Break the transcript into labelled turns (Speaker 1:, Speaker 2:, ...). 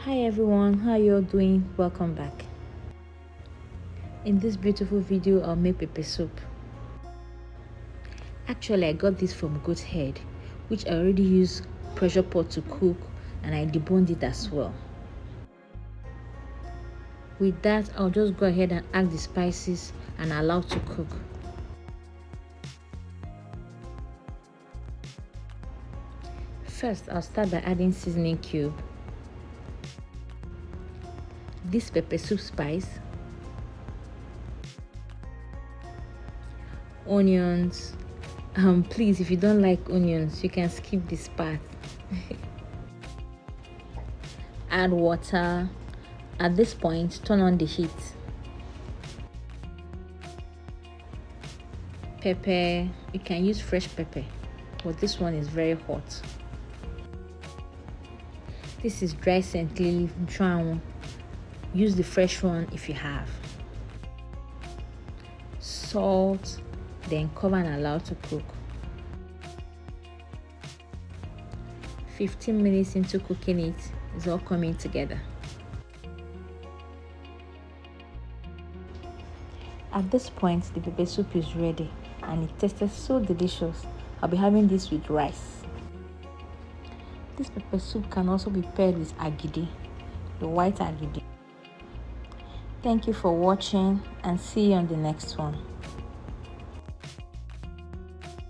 Speaker 1: Hi everyone, how you all doing? Welcome back. In this beautiful video, I'll make pepper soup. Actually, I got this from Goat Head, which I already used pressure pot to cook, and I deboned it as well. With that, I'll just go ahead and add the spices and allow to cook. First, I'll start by adding seasoning cube, this pepper soup spice, onions. Please, if you don't like onions, you can skip this part. Add water. At this point, turn on the heat. Pepper, you can use fresh pepper, but this one is very hot. This is dry scent leaf. Use the fresh one if you have. Salt, then cover and allow to cook. 15 minutes into cooking it, it's all coming together. At this point, the pepper soup is ready and it tasted so delicious. I'll be having this with rice. This pepper soup can also be paired with agidi, the white agidi. Thank you for watching and see you on the next one.